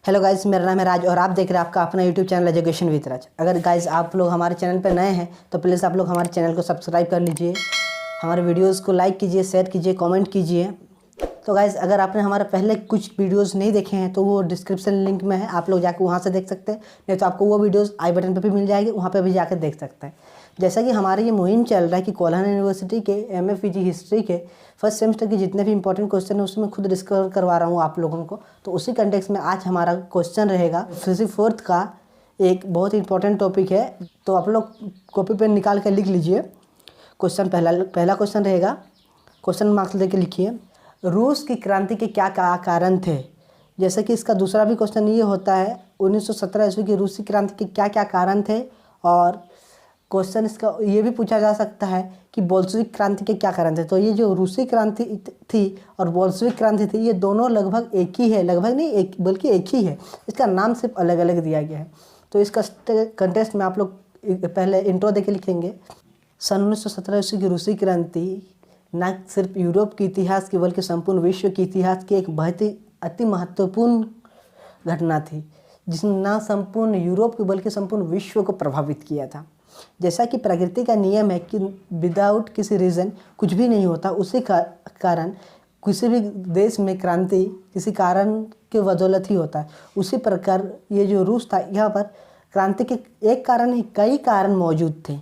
Hello guys, मेरा नाम है राज और आप देख रहे हैं आपका अपना यूट्यूब चैनल एजुकेशन विद राज। अगर गाइस आप लोग हमारे चैनल पर नए हैं तो प्लीज़ आप लोग हमारे चैनल को सब्सक्राइब कर लीजिए, हमारे वीडियोस को लाइक कीजिए, शेयर कीजिए, कमेंट कीजिए। तो गाइस अगर आपने हमारे पहले कुछ वीडियोस नहीं देखे हैं तो वो डिस्क्रिप्शन लिंक में है, आप लोग जाकर वहाँ से देख सकते हैं। नहीं तो आपको वो वीडियोस आई बटन पर भी मिल जाएगी, वहाँ पर भी जाकर देख सकते हैं। जैसा कि हमारी ये मुहिम चल रहा है कि कोल्हान यूनिवर्सिटी के एमए पीजी हिस्ट्री के फर्स्ट सेमेस्टर के जितने भी इंपॉर्टेंट क्वेश्चन है उसमें खुद डिस्कवर करवा रहा हूँ आप लोगों को। तो उसी कंटेक्स्ट में आज हमारा क्वेश्चन रहेगा फिजिक्स फोर्थ का एक बहुत ही इंपॉर्टेंट टॉपिक है। तो आप लोग कॉपी पेन निकाल कर लिख लीजिए। क्वेश्चन पहला क्वेश्चन रहेगा, क्वेश्चन मार्क्स लेके लिखिए। रूस की क्रांति के क्या कारण थे। जैसे कि इसका दूसरा भी क्वेश्चन ये होता है 1917 ईस्वी की रूसी क्रांति के क्या क्या कारण थे। और क्वेश्चन इसका ये भी पूछा जा सकता है कि बोल्शेविक क्रांति के क्या कारण थे। तो ये जो रूसी क्रांति थी और बोल्शेविक क्रांति थी ये दोनों लगभग एक ही है, लगभग नहीं एक बल्कि एक ही है, इसका नाम सिर्फ अलग अलग दिया गया है। तो इसका कंटेस्ट में आप लोग पहले इंट्रो देके लिखेंगे। सन 1917 ईस्वी की रूसी क्रांति न सिर्फ यूरोप के इतिहास की बल्कि संपूर्ण विश्व के इतिहास की एक बहुत ही अति महत्वपूर्ण घटना थी, जिसने न संपूर्ण यूरोप को बल्कि संपूर्ण विश्व को प्रभावित किया था। जैसा कि प्रकृति का नियम है कि विदाउट किसी रीज़न कुछ भी नहीं होता, उसी कारण किसी भी देश में क्रांति किसी कारण के बदौलत ही होता है। उसी प्रकार ये जो रूस था यहाँ पर क्रांति के एक कारण ही कई कारण मौजूद थे।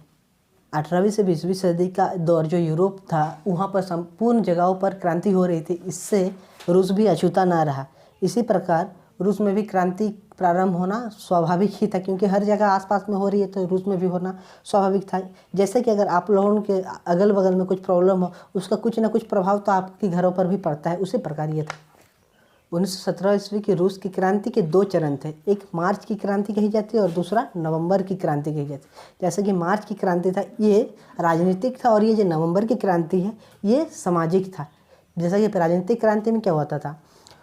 18वीं से 20वीं सदी का दौर जो यूरोप था वहाँ पर संपूर्ण जगहों पर क्रांति हो रही थी, इससे रूस भी अछूता ना रहा। इसी प्रकार रूस में भी क्रांति प्रारंभ होना स्वाभाविक ही था, क्योंकि हर जगह आसपास में हो रही है तो रूस में भी होना स्वाभाविक था। जैसे कि अगर आप लोगों के अगल बगल में कुछ प्रॉब्लम हो उसका कुछ ना कुछ प्रभाव तो आपके घरों पर भी पड़ता है, उसी प्रकार ये था। 1917 ईस्वी की रूस की क्रांति के दो चरण थे, एक मार्च की क्रांति कही जाती है और दूसरा नवंबर की क्रांति कही जाती है। जैसे कि मार्च की क्रांति था ये राजनीतिक था और ये जो नवंबर की क्रांति है ये सामाजिक था। जैसा कि राजनीतिक क्रांति में क्या होता था,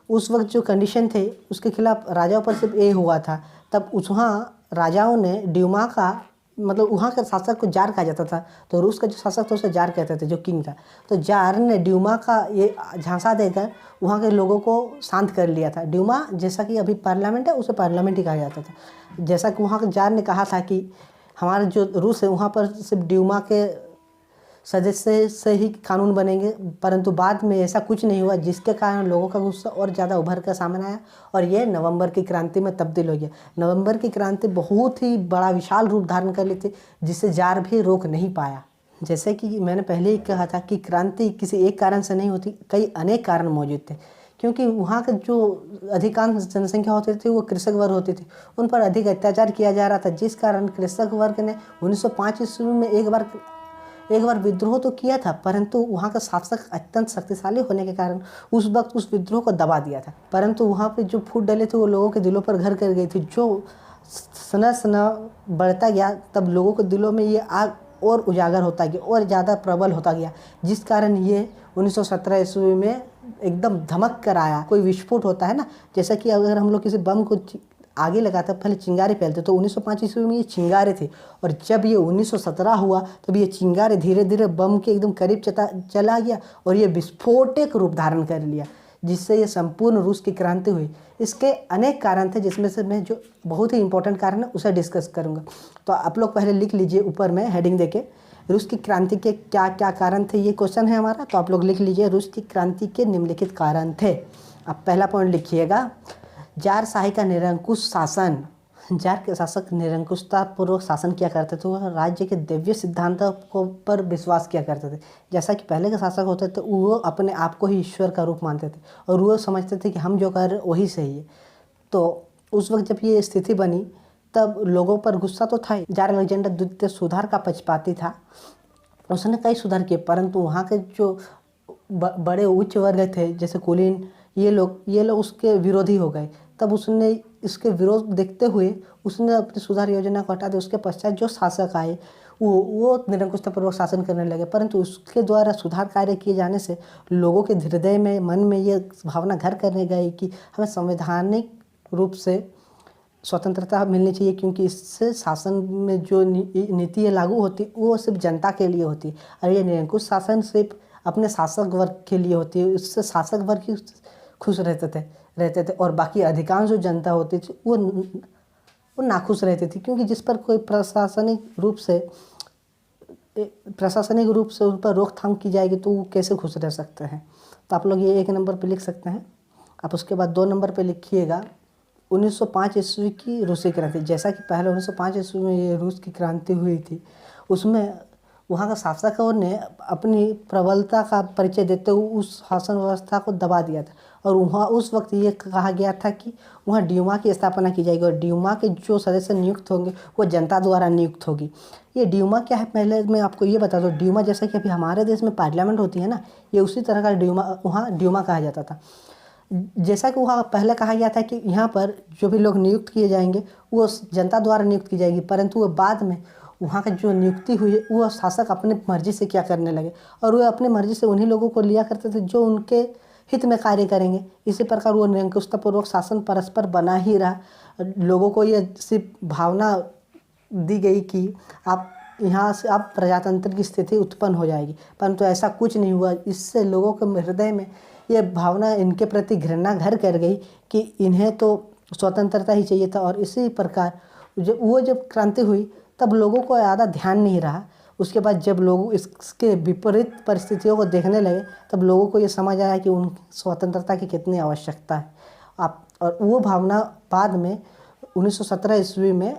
उस वक्त जो कंडीशन थे उसके खिलाफ राजाओं पर सिर्फ ये हुआ था, तब वहाँ राजाओं ने ड्यूमा का मतलब वहाँ के शासक को जार कहा जाता था। तो रूस का जो शासक था उसे जार कहते थे, जो किंग था। तो जार ने ड्यूमा का ये झांसा देकर वहाँ के लोगों को शांत कर लिया था। ड्यूमा जैसा कि अभी पार्लियामेंट है उसे पार्लियामेंट ही कहा जाता था। जैसा कि वहाँ के जार ने कहा था कि हमारा जो रूस है वहाँ पर सिर्फ ड्यूमा के सदस्य से ही कानून बनेंगे, परंतु बाद में ऐसा कुछ नहीं हुआ, जिसके कारण लोगों का गुस्सा और ज़्यादा उभर कर सामने आया और ये नवंबर की क्रांति में तब्दील हो गया। नवंबर की क्रांति बहुत ही बड़ा विशाल रूप धारण कर ली थी, जिसे जार भी रोक नहीं पाया। जैसे कि मैंने पहले ही कहा था कि क्रांति किसी एक कारण से नहीं होती, कई अनेक कारण मौजूद थे। क्योंकि वहाँ के जो अधिकांश जनसंख्या होती थी वो कृषक वर्ग होती थी, उन पर अधिक अत्याचार किया जा रहा था, जिस कारण कृषक वर्ग ने 1905 ईस्वी में एक बार विद्रोह तो किया था, परंतु वहाँ का शासक अत्यंत शक्तिशाली होने के कारण उस वक्त उस विद्रोह को दबा दिया था। परंतु वहाँ पे जो फूट डले थे वो लोगों के दिलों पर घर कर गई थी। जो सना बढ़ता गया तब लोगों के दिलों में ये आग और उजागर होता गया और ज़्यादा प्रबल होता गया, जिस कारण ये 1917 ईस्वी में एकदम धमक कर आया। कोई विस्फोट होता है ना, जैसा कि अगर हम लोग किसी बम को आगे लगाता पहले चिंगारे फैलते, तो 1905 ईस्वी में ये चिंगारे थे और जब ये 1917 हुआ तब ये चिंगारे धीरे धीरे बम के एकदम करीब चला गया और ये विस्फोटक रूप धारण कर लिया, जिससे ये संपूर्ण रूस की क्रांति हुई। इसके अनेक कारण थे, जिसमें से मैं जो बहुत ही इंपॉर्टेंट कारण है उसे डिस्कस करूँगा। तो आप लोग पहले लिख लीजिए ऊपर में हेडिंग देके, रूस की क्रांति के क्या क्या कारण थे, ये क्वेश्चन है हमारा। तो आप लोग लिख लीजिए रूस की क्रांति के निम्नलिखित कारण थे। अब पहला पॉइंट लिखिएगा, जार शाही का निरंकुश शासन। जार के शासक निरंकुशता पूर्वक शासन किया करते थे, वह राज्य के दिव्य सिद्धांतों को पर विश्वास किया करते थे। जैसा कि पहले के शासक होते थे वो अपने आप को ही ईश्वर का रूप मानते थे और वो समझते थे कि हम जो कर रहे वही सही है। तो उस वक्त जब ये स्थिति बनी तब लोगों पर गुस्सा तो था। जार अलेक्जेंडर द्वितीय सुधार का पक्षपाती था, उसने कई सुधार किए, परंतु वहाँ के जो बड़े उच्च वर्ग थे जैसे कुलीन ये लोग उसके विरोधी हो गए। तब उसने इसके विरोध देखते हुए उसने अपनी सुधार योजना को हटा दी। उसके पश्चात जो शासक आए वो निरंकुशतापूर्वक शासन करने लगे, परंतु उसके द्वारा सुधार कार्य किए जाने से लोगों के हृदय में मन में ये भावना घर करने गई कि हमें संवैधानिक रूप से स्वतंत्रता मिलनी चाहिए, क्योंकि इससे शासन में जो नीतियाँ लागू होती वो सिर्फ जनता के लिए होती है और ये निरंकुश शासन सिर्फ अपने शासक वर्ग के लिए होती है। इससे शासक वर्ग की खुश रहते थे और बाकी अधिकांश जो जनता होती थी वो नाखुश रहती थी, क्योंकि जिस पर कोई प्रशासनिक रूप से उन पर रोकथाम की जाएगी तो वो कैसे खुश रह सकते हैं। तो आप लोग ये 1 नंबर पे लिख सकते हैं। आप उसके बाद 2 नंबर पे लिखिएगा 1905 ईस्वी की रूसी क्रांति। जैसा कि पहले 1905 ईस्वी में ये रूस की क्रांति हुई थी, उसमें वहाँ का शासकों ने अपनी प्रबलता का परिचय देते हुए उस शासन व्यवस्था को दबा दिया था और वहाँ उस वक्त ये कहा गया था कि वहाँ ड्यूमा की स्थापना की जाएगी और ड्यूमा के जो सदस्य नियुक्त होंगे वो जनता द्वारा नियुक्त होगी। ये ड्यूमा क्या है, पहले मैं आपको ये बता दूँ। ड्यूमा जैसा कि अभी हमारे देश में पार्लियामेंट होती है ना, ये उसी तरह का वहाँ ड्यूमा कहा जाता था। जैसा कि वहाँ पहले कहा गया था कि यहाँ पर जो भी लोग नियुक्त किए जाएंगे वो जनता द्वारा नियुक्त की जाएगी, परंतु वो बाद में वहाँ का जो नियुक्ति हुई है वो शासक अपने मर्जी से क्या करने लगे और वो अपने मर्जी से उन्हीं लोगों को लिया करते थे जो उनके हित में कार्य करेंगे। इसी प्रकार वो निरंकुशतापूर्वक शासन परस्पर बना ही रहा। लोगों को ये सिर्फ भावना दी गई कि आप यहाँ से आप प्रजातंत्र की स्थिति उत्पन्न हो जाएगी, परंतु ऐसा कुछ नहीं हुआ। इससे लोगों के हृदय में ये भावना इनके प्रति घृणा घर कर गई कि इन्हें तो स्वतंत्रता ही चाहिए था। और इसी प्रकार जब क्रांति हुई तब लोगों को ज़्यादा ध्यान नहीं रहा। उसके बाद जब लोग इसके विपरीत परिस्थितियों को देखने लगे तब लोगों को ये समझ आया कि उन स्वतंत्रता की कितनी आवश्यकता है। और वो भावना बाद में 1917 ईस्वी में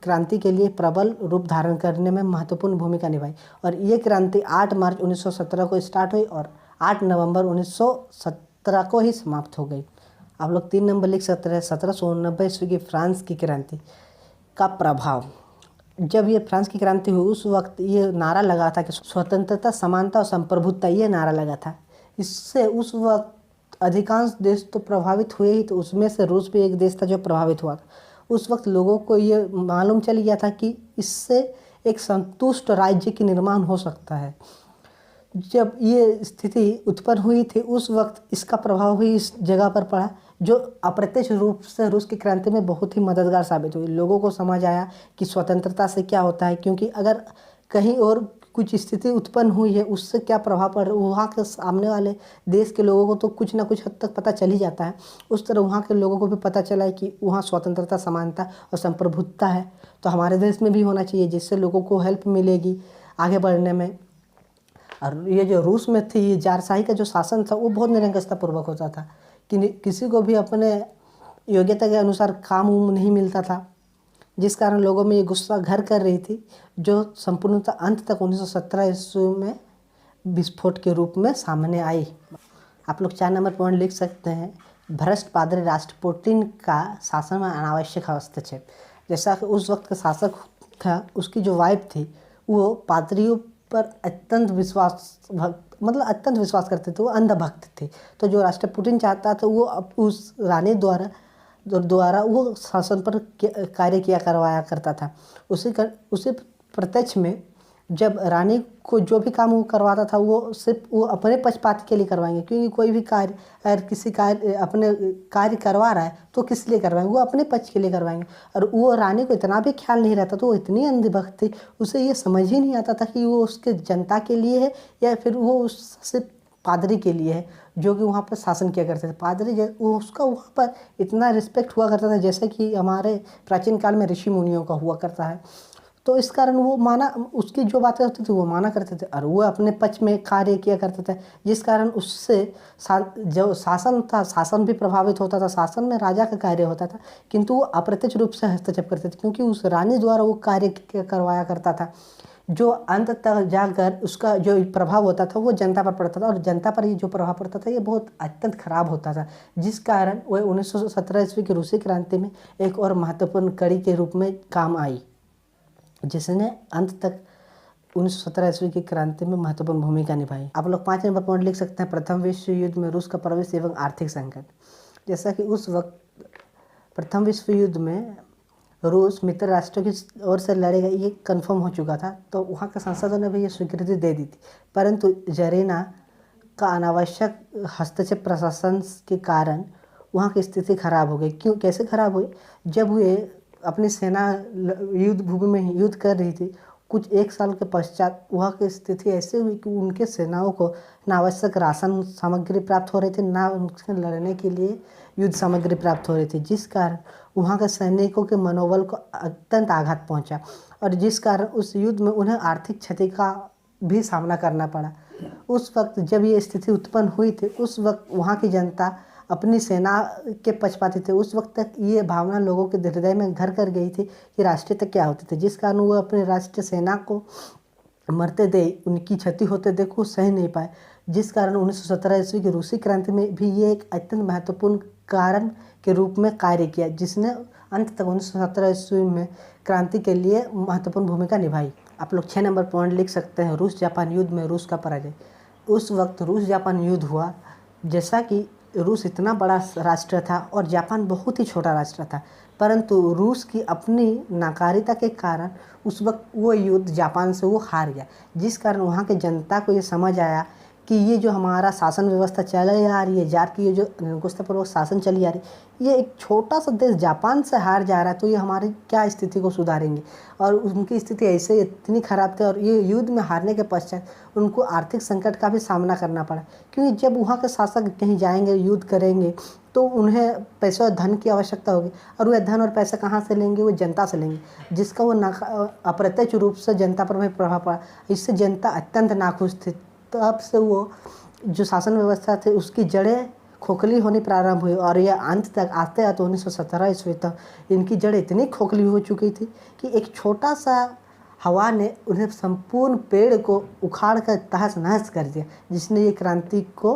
क्रांति के लिए प्रबल रूप धारण करने में महत्वपूर्ण भूमिका निभाई और ये क्रांति 8 मार्च 1917 को स्टार्ट हुई और 8 नवंबर 1917 को ही समाप्त हो गई। आप लोग 3 नंबर लिख सकते हैं 1789 ईस्वी की फ्रांस की क्रांति का प्रभाव। जब ये फ्रांस की क्रांति हुई उस वक्त ये नारा लगा था कि स्वतंत्रता, समानता और संप्रभुता, ये नारा लगा था। इससे उस वक्त अधिकांश देश तो प्रभावित हुए ही, तो उसमें से रूस भी एक देश था जो प्रभावित हुआ था। उस वक्त लोगों को ये मालूम चल गया था कि इससे एक संतुष्ट राज्य की निर्माण हो सकता है। जब ये स्थिति उत्पन्न हुई थी उस वक्त इसका प्रभाव भी इस जगह पर पड़ा जो अप्रत्यक्ष रूप से रूस की क्रांति में बहुत ही मददगार साबित हुई। लोगों को समझ आया कि स्वतंत्रता से क्या होता है, क्योंकि अगर कहीं और कुछ स्थिति उत्पन्न हुई है उससे क्या प्रभाव पड़ रहा है वहाँ के सामने वाले देश के लोगों को तो कुछ ना कुछ हद तक पता चल ही जाता है। उस तरह वहाँ के लोगों को भी पता चला है कि वहाँ स्वतंत्रता, समानता और संप्रभुता है, तो हमारे देश में भी होना चाहिए, जिससे लोगों को हेल्प मिलेगी आगे बढ़ने में। और ये जो रूस में थी ये जारशाही का जो शासन था वो बहुत निरंकुशतापूर्वक होता था कि किसी को भी अपने योग्यता के अनुसार काम नहीं मिलता था, जिस कारण लोगों में ये गुस्सा घर कर रही थी, जो संपूर्णतः अंत तक 1917 ईस्वी में विस्फोट के रूप में सामने आई। आप लोग 4 नंबर पॉइंट लिख सकते हैं भ्रष्ट पादरी रास्पुटिन का शासन में अनावश्यक हस्तक्षेप। जैसा कि उस वक्त का शासक था, उसकी जो वाइफ थी वो पादरियों पर अत्यंत विश्वास करते थे, वो अंधभक्त थे। तो जो राष्ट्रपुटिन चाहता था वो उस रानी द्वारा वो शासन पर कार्य किया करवाया करता था। उसी प्रत्यक्ष में जब रानी को जो भी काम वो करवाता था वो सिर्फ वो अपने पक्षपात के लिए करवाएंगे, क्योंकि कोई भी कार्य अगर किसी अपने कार्य करवा रहा है तो किस लिए करवाएंगे, वो अपने पक्ष के लिए करवाएंगे। और वो रानी को इतना भी ख्याल नहीं रहता, तो वो इतनी अंधभक्त थी उसे ये समझ ही नहीं आता था कि वो उसके जनता के लिए है या फिर वो उस सिर्फ पादरी के लिए है जो कि वहाँ पर शासन किया करते थे। पादरी वो उसका वहाँ पर इतना रिस्पेक्ट हुआ करता था जैसे कि हमारे प्राचीन काल में ऋषि मुनियों का हुआ करता है। तो इस कारण वो उसकी जो बातें होती थी वो माना करते थे और वो अपने पक्ष में कार्य किया करते थे, जिस कारण उससे जो शासन था शासन भी प्रभावित होता था। शासन में राजा का कार्य होता था किंतु वो अप्रत्यक्ष रूप से हस्तक्षेप करते थे, क्योंकि उस रानी द्वारा वो कार्य करवाया करता था, जो अंत तक जाकर उसका जो प्रभाव होता था वो जनता पर पड़ता था। और जनता पर ये जो प्रभाव पड़ता था ये बहुत अत्यंत खराब होता था, जिस कारण वह 1917 ईस्वी की रूसी क्रांति में एक और महत्वपूर्ण कड़ी के रूप में काम आई, जिसने अंत तक 1917 ईस्वी की क्रांति में महत्वपूर्ण भूमिका निभाई। आप लोग 5 नंबर पॉइंट लिख सकते हैं प्रथम विश्व युद्ध में रूस का प्रवेश एवं आर्थिक संकट। जैसा कि उस वक्त प्रथम विश्व युद्ध में रूस मित्र राष्ट्रों की ओर से लड़ेगा ये कंफर्म हो चुका था, तो वहाँ के सांसदों ने भी ये स्वीकृति दे दी थी, परंतु जरीना का अनावश्यक हस्तक्षेप प्रशासन के कारण वहाँ की स्थिति खराब हो गई। क्यों, कैसे खराब हुई? जब वे अपनी सेना युद्ध भूमि में युद्ध कर रही थी, कुछ 1 साल के पश्चात वहाँ की स्थिति ऐसी हुई कि उनके सेनाओं को ना आवश्यक राशन सामग्री प्राप्त हो रही थी, ना उनसे लड़ने के लिए युद्ध सामग्री प्राप्त हो रही थी, जिस कारण वहाँ के सैनिकों के मनोबल को अत्यंत आघात पहुँचा और जिस कारण उस युद्ध में उन्हें आर्थिक क्षति का भी सामना करना पड़ा। उस वक्त जब ये स्थिति उत्पन्न हुई थी, उस वक्त वहाँ की जनता अपनी सेना के पक्षपाती थे। उस वक्त तक ये भावना लोगों के हृदय में घर कर गई थी कि राष्ट्रीयता क्या होती थी, जिस कारण वो अपने राष्ट्रीय सेना को मरते देख, उनकी क्षति होते देख वो सह नहीं पाए, जिस कारण 1917 ईस्वी की रूसी क्रांति में भी ये एक अत्यंत महत्वपूर्ण कारण के रूप में कार्य किया, जिसने अंत तक 1917 ईस्वी में क्रांति के लिए महत्वपूर्ण भूमिका निभाई। आप लोग 6 नंबर पॉइंट लिख सकते हैं, रूस जापान युद्ध में रूस का पराजय। उस वक्त रूस जापान युद्ध हुआ, जैसा कि रूस इतना बड़ा राष्ट्र था और जापान बहुत ही छोटा राष्ट्र था, परंतु रूस की अपनी नाकारिता के कारण उस वक्त वो युद्ध जापान से वो हार गया, जिस कारण वहाँ के जनता को ये समझ आया कि ये जो हमारा शासन व्यवस्था चली आ रही है, जार की ये जो निरंकुशतापूर्वक शासन चली आ रही है, ये एक छोटा सा देश जापान से हार जा रहा है, तो ये हमारी क्या स्थिति को सुधारेंगे। और उनकी स्थिति ऐसे इतनी ख़राब थी और ये युद्ध में हारने के पश्चात उनको आर्थिक संकट का भी सामना करना पड़ा, क्योंकि जब वहाँ के शासक कहीं जाएंगे युद्ध करेंगे तो उन्हें पैसे और धन की आवश्यकता होगी, और वह धन और पैसा कहाँ से लेंगे, वो जनता से लेंगे, जिसका वो अप्रत्यक्ष रूप से जनता पर भी प्रभाव पड़ा। इससे जनता अत्यंत नाखुश थी। तब से वो जो शासन व्यवस्था थी उसकी जड़ें खोखली होनी प्रारंभ हुई और यह अंत तक आते आते 1917 ईस्वी तक इनकी जड़ें इतनी खोखली हो चुकी थी कि एक छोटा सा हवा ने उन्हें संपूर्ण पेड़ को उखाड़ कर तहस नहस कर दिया, जिसने ये क्रांति को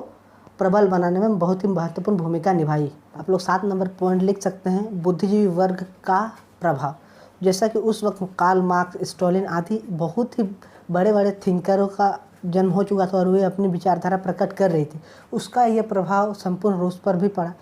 प्रबल बनाने में बहुत ही महत्वपूर्ण भूमिका निभाई। आप लोग 7 नंबर पॉइंट लिख सकते हैं, बुद्धिजीवी वर्ग का प्रभाव। जैसा कि उस वक्त कार्ल मार्क्स, स्टालिन आदि बहुत ही बड़े बड़े थिंकरों का जन्म हो चुका था और वे अपनी विचारधारा प्रकट कर रही थी, उसका यह प्रभाव संपूर्ण रूस पर भी पड़ा।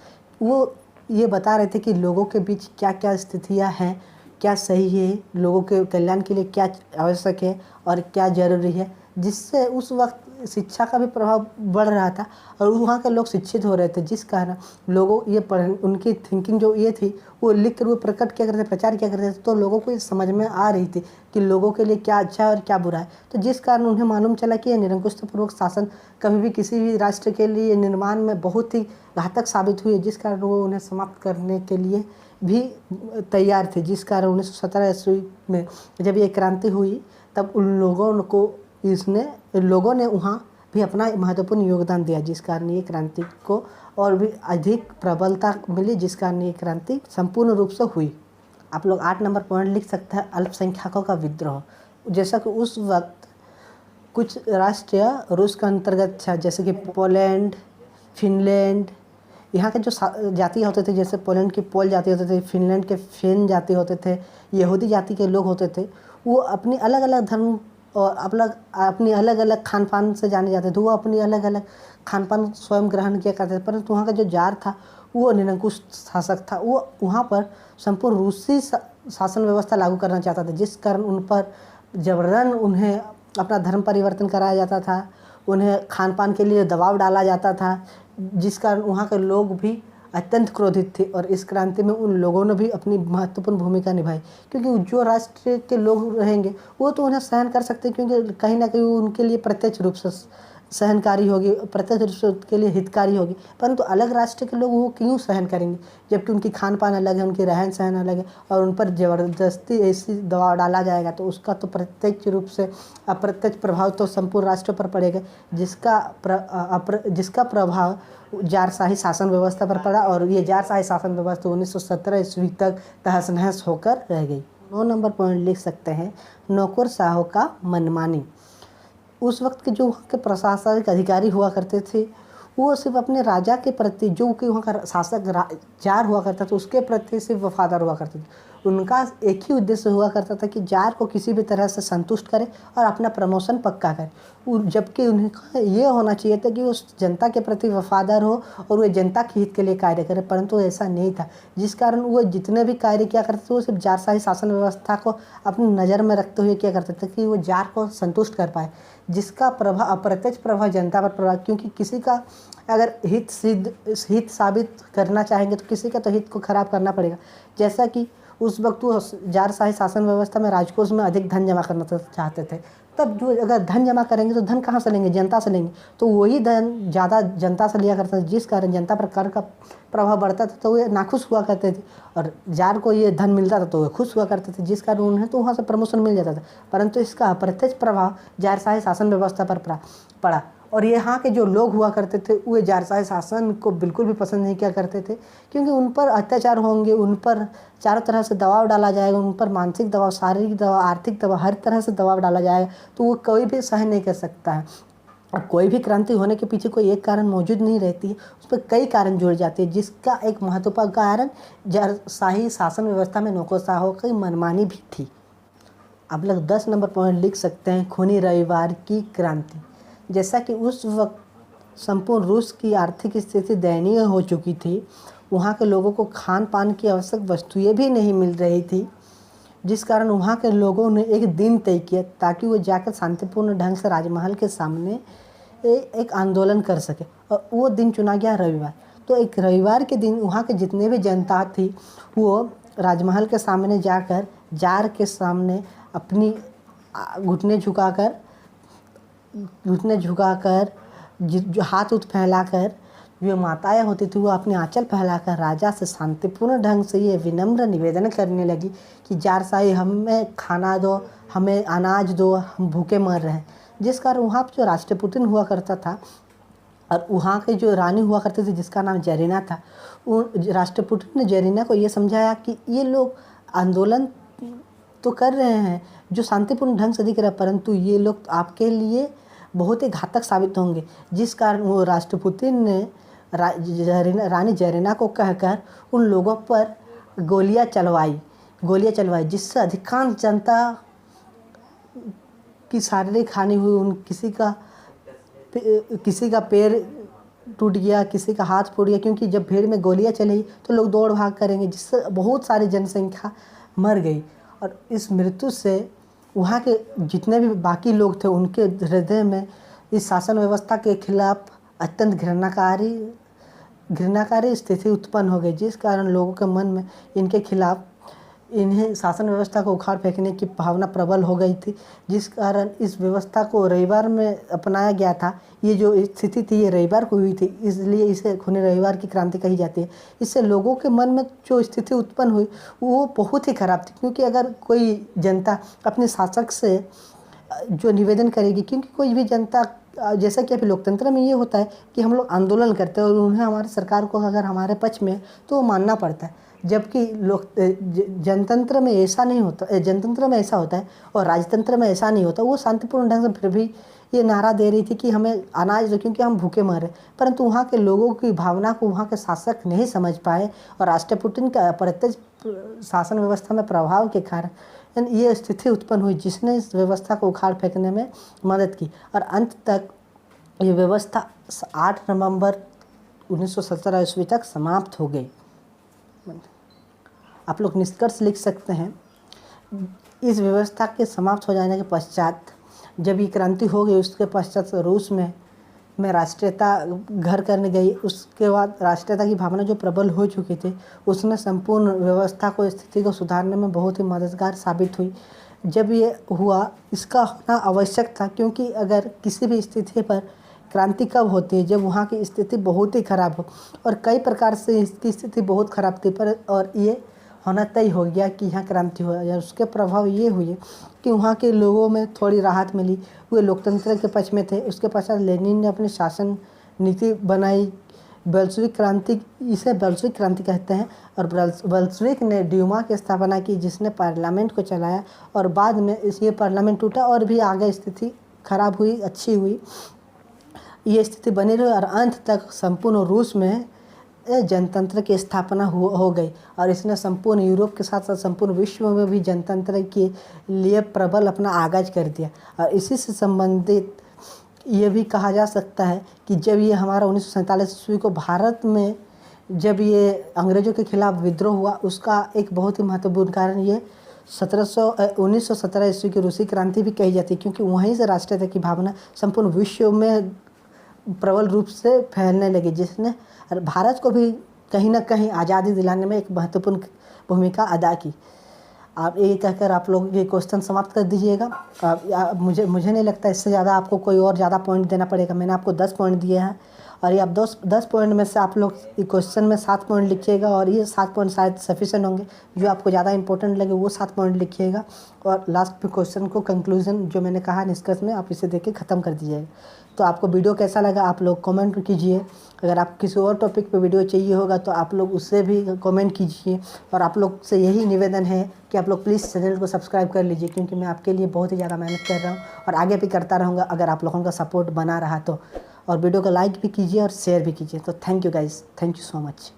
वो ये बता रहे थे कि लोगों के बीच क्या क्या स्थितियाँ हैं, क्या सही है, लोगों के कल्याण के लिए क्या आवश्यक है और क्या ज़रूरी है, जिससे उस वक्त शिक्षा का भी प्रभाव बढ़ रहा था और वहाँ के लोग शिक्षित हो रहे थे, जिस कारण लोगों ये उनकी थिंकिंग जो ये थी वो लिख कर वो प्रकट किया करते, प्रचार किया करते थे, तो लोगों को ये समझ में आ रही थी कि लोगों के लिए क्या अच्छा है और क्या बुरा है। तो जिस कारण उन्हें मालूम चला कि यह निरंकुशतापूर्वक शासन कभी भी किसी भी राष्ट्र के लिए निर्माण में बहुत ही घातक साबित हुई, जिस कारण वो उन्हें समाप्त करने के लिए भी तैयार थे। जिस कारण 1917 ईस्वी में जब ये क्रांति हुई तब उन लोगों ने वहाँ भी अपना महत्वपूर्ण योगदान दिया, जिस कारण ये क्रांति को और भी अधिक प्रबलता मिली, जिस कारण ये क्रांति संपूर्ण रूप से हुई। आप लोग 8 नंबर पॉइंट लिख सकते हैं, अल्पसंख्यकों का विद्रोह। जैसा कि उस वक्त कुछ राष्ट्र रूस के अंतर्गत था, जैसे कि पोलैंड, फिनलैंड, यहाँ के जो जाति होते थे, जैसे पोलैंड की पोल जाति होते थे, फिनलैंड के फिन जाति होते थे, यहूदी जाति के लोग होते थे, वो अपनी अलग अलग धर्म और अपनी अलग अलग खान पान से जाने जाते थे। वो अपनी अलग अलग खान पान स्वयं ग्रहण किया करते थे, परंतु वहाँ का जो जार था वो निरंकुश शासक था। वो वहाँ पर संपूर्ण रूसी शासन व्यवस्था लागू करना चाहता था, जिस कारण उन पर जबरन उन्हें अपना धर्म परिवर्तन कराया जाता था, उन्हें खान पान के लिए दबाव डाला जाता था, जिस कारण वहाँ के लोग भी अत्यंत क्रोधित थे और इस क्रांति में उन लोगों ने भी अपनी महत्वपूर्ण भूमिका निभाई, क्योंकि जो राष्ट्र के लोग रहेंगे वो तो उन्हें सहन कर सकते हैं, क्योंकि कहीं ना कहीं उनके लिए प्रत्यक्ष रूप से सहनकारी होगी, प्रत्यक्ष रूप से उनके लिए हितकारी होगी, परंतु अलग राष्ट्र के लोग वो क्यों सहन करेंगे, जबकि उनकी खान पान अलग है, उनकी रहन सहन अलग है और उन पर ज़बरदस्ती ऐसी दबाव डाला जाएगा तो उसका तो प्रत्यक्ष रूप से अप्रत्यक्ष प्रभाव तो संपूर्ण राष्ट्र पर पड़ेगा, जिसका प्रभाव जारशाही शासन व्यवस्था पर पड़ा और ये जारशाही शासन व्यवस्था 1917 ईस्वी तक तहस नहस होकर रह गई। 9 नंबर पॉइंट लिख सकते हैं, नौकरशाहों का मनमानी। उस वक्त के जो वहाँ के प्रशासनिक अधिकारी हुआ करते थे वो सिर्फ अपने राजा के प्रति, जो कि वहाँ का शासक जार हुआ करता था उसके प्रति सिर्फ वफादार हुआ करते थे। उनका एक ही उद्देश्य हुआ करता था कि जार को किसी भी तरह से संतुष्ट करे और अपना प्रमोशन पक्का करे, जबकि उन्हें ये होना चाहिए था कि वो जनता के प्रति वफादार हो और वे जनता के हित के लिए कार्य करे, परंतु ऐसा नहीं था, जिस कारण वो जितने भी कार्य किया करते थे वो सिर्फ जारशाही शासन व्यवस्था को अपनी नज़र में रखते हुए किया करते थे कि वो जार को संतुष्ट कर पाए, जिसका प्रभाव अप्रत्यक्ष प्रभाव जनता पर प्रभाव, क्योंकि किसी का अगर हित साबित करना चाहेंगे तो किसी का तो हित को खराब करना पड़ेगा। जैसा कि उस वक्त वो जारशाही शासन व्यवस्था में राजकोष में अधिक धन जमा करना चाहते थे। तब जो अगर धन जमा करेंगे तो धन कहाँ से लेंगे? जनता से लेंगे। तो वही धन ज़्यादा जनता से लिया करता था, जिस कारण जनता पर कर का प्रभाव बढ़ता था तो वे नाखुश हुआ करते थे, और जार को ये धन मिलता था तो वे खुश हुआ करते थे, जिस कारण उन्हें तो वहाँ से प्रमोशन मिल जाता था। परंतु इसका अप्रत्यक्ष प्रभाव जारशाही शासन व्यवस्था पर पड़ा, और यहाँ के जो लोग हुआ करते थे वे जारशाही शासन को बिल्कुल भी पसंद नहीं किया करते थे, क्योंकि उन पर अत्याचार होंगे, उन पर चारों तरह से दबाव डाला जाएगा, उन पर मानसिक दबाव, शारीरिक दबाव, आर्थिक दबाव, हर तरह से दबाव डाला जाएगा, तो वो कोई भी सहन नहीं कर सकता है। और कोई भी क्रांति होने के पीछे कोई एक कारण मौजूद नहीं रहती है, उस पर कई कारण जुड़ जाते हैं, जिसका एक महत्वपूर्ण कारण जारशाही शासन व्यवस्था में नौकरशाहों की मनमानी भी थी। आप लोग 10 नंबर पॉइंट लिख सकते हैं, खूनी रविवार की क्रांति। जैसा कि उस वक्त संपूर्ण रूस की आर्थिक स्थिति दयनीय हो चुकी थी, वहाँ के लोगों को खान पान की आवश्यक वस्तुएं भी नहीं मिल रही थी, जिस कारण वहाँ के लोगों ने एक दिन तय किया ताकि वो जाकर शांतिपूर्ण ढंग से राजमहल के सामने एक आंदोलन कर सके, और वो दिन चुना गया रविवार। तो एक रविवार के दिन वहाँ के जितने भी जनता थी वो राजमहल के सामने जाकर जार के सामने अपनी घुटने झुकाकर जो हाथ फैलाकर, जो माताएं होती थी वो अपने आंचल फैलाकर राजा से शांतिपूर्ण ढंग से ये विनम्र निवेदन करने लगी कि जारशाही हमें खाना दो, हमें अनाज दो, हम भूखे मर रहे हैं। जिस कारण वहाँ पर जो राष्ट्रपुतिन हुआ करता था और वहाँ के जो रानी हुआ करती थी जिसका नाम जरीना था, राष्ट्रपुतिन ने जरीना को ये समझाया कि ये लोग आंदोलन तो कर रहे हैं जो शांतिपूर्ण ढंग से दिख रहा है, परंतु ये लोग आपके लिए बहुत ही घातक साबित होंगे। जिस कारण वो राष्ट्रपुतिन ने रानी जरीना को कहकर उन लोगों पर गोलियां चलवाई, जिससे अधिकांश जनता की शारीरिक हानि हुई। किसी का पैर टूट गया, किसी का हाथ फूट गया, क्योंकि जब भीड़ में गोलियां चली तो लोग दौड़ भाग करेंगे, जिससे बहुत सारी जनसंख्या मर गई। और इस मृत्यु से वहाँ के जितने भी बाकी लोग थे उनके हृदय में इस शासन व्यवस्था के खिलाफ अत्यंत घृणाकारी स्थिति उत्पन्न हो गई, जिस कारण लोगों के मन में इनके खिलाफ, इन्हें शासन व्यवस्था को उखाड़ फेंकने की भावना प्रबल हो गई थी, जिस कारण इस व्यवस्था को रविवार में अपनाया गया था। ये जो स्थिति थी ये रविवार को हुई थी, इसलिए इसे खूनी रविवार की क्रांति कही जाती है। इससे लोगों के मन में जो स्थिति उत्पन्न हुई वो बहुत ही खराब थी, क्योंकि अगर कोई जनता अपने शासक से जो निवेदन करेगी, क्योंकि कोई भी जनता, जैसा कि अभी लोकतंत्र में ये होता है कि हम लोग आंदोलन करते हैं और उन्हें हमारी सरकार को अगर हमारे पक्ष में तो वो मानना पड़ता है, जबकि जनतंत्र में ऐसा नहीं होता। जनतंत्र में ऐसा होता है और राजतंत्र में ऐसा नहीं होता। वो शांतिपूर्ण ढंग से फिर भी ये नारा दे रही थी कि हमें अनाज दो क्योंकि हम भूखे मर रहे, परंतु वहाँ के लोगों की भावना को वहाँ के शासक नहीं समझ पाए, और राष्ट्रपुतिन का अप्रत्यक्ष शासन व्यवस्था में प्रभाव के कारण ये स्थिति उत्पन्न हुई, जिसने इस व्यवस्था को उखाड़ फेंकने में मदद की। और अंत तक ये व्यवस्था 8 नवंबर 1917 ईस्वी तक समाप्त हो गई। आप लोग निष्कर्ष लिख सकते हैं, इस व्यवस्था के समाप्त हो जाने के पश्चात जब ये क्रांति हो गई, उसके पश्चात रूस में राष्ट्रीयता घर करने गई। उसके बाद राष्ट्रीयता की भावना जो प्रबल हो चुकी थी, उसने संपूर्ण व्यवस्था को, स्थिति को सुधारने में बहुत ही मददगार साबित हुई। जब ये हुआ, इसका होना आवश्यक था, क्योंकि अगर किसी भी स्थिति पर क्रांति कब होती है, जब वहाँ की स्थिति बहुत ही खराब हो, और कई प्रकार से इसकी स्थिति बहुत खराब थी, पर और ये होना तय हो गया कि यहाँ क्रांति हुआ। या उसके प्रभाव ये हुए कि वहाँ के लोगों में थोड़ी राहत मिली, वे लोकतंत्र के पक्ष में थे। उसके पश्चात लेनिन ने अपनी शासन नीति बनाई, बोल्शेविक क्रांति, इसे बोल्शेविक क्रांति कहते हैं, और बोल्शेविक ने ड्यूमा की स्थापना की, जिसने पार्लियामेंट को चलाया, और बाद में ये पार्लियामेंट टूटा और भी आगे स्थिति खराब हुई, अच्छी हुई, ये स्थिति बनी रही, और अंत तक संपूर्ण रूस में जनतंत्र की स्थापना हो गई। और इसने संपूर्ण यूरोप के साथ साथ संपूर्ण विश्व में भी जनतंत्र के लिए प्रबल अपना आगाज कर दिया। और इसी से संबंधित ये भी कहा जा सकता है कि जब ये हमारा 1947 ईस्वी को भारत में जब ये अंग्रेज़ों के खिलाफ विद्रोह हुआ, उसका एक बहुत ही महत्वपूर्ण कारण ये 1917 ईस्वी की रूसी क्रांति भी कही जाती है, क्योंकि वहीं से राष्ट्रीयता की भावना संपूर्ण विश्व में प्रबल रूप से फैलने लगी, जिसने भारत को भी कहीं ना कहीं आज़ादी दिलाने में एक महत्वपूर्ण भूमिका अदा की। आप ये कहकर आप लोग ये क्वेश्चन समाप्त कर दीजिएगा। मुझे नहीं लगता इससे ज़्यादा आपको कोई और ज़्यादा पॉइंट देना पड़ेगा। मैंने आपको 10 पॉइंट दिए हैं और ये आप 10 पॉइंट में से आप लोग क्वेश्चन में 7 पॉइंट लिखिएगा और ये 7 पॉइंट शायद सफिशेंट होंगे। जो आपको ज़्यादा इंपॉर्टेंट लगे वो 7 पॉइंट लिखिएगा और लास्ट में क्वेश्चन को कंक्लूजन जो मैंने कहा निष्कर्ष में आप इसे देख के ख़त्म कर दीजिएगा। तो आपको वीडियो कैसा लगा आप लोग कमेंट कीजिए। अगर आप किसी और टॉपिक पे वीडियो चाहिए होगा तो आप लोग उससे भी कमेंट कीजिए। और आप लोग से यही निवेदन है कि आप लोग प्लीज़ चैनल को सब्सक्राइब कर लीजिए, क्योंकि मैं आपके लिए बहुत ही ज़्यादा मेहनत कर रहा हूँ और आगे भी करता रहूँगा अगर आप लोगों का सपोर्ट बना रहा तो। और वीडियो को लाइक भी कीजिए और शेयर भी कीजिए। तो thank you guys, thank you so much.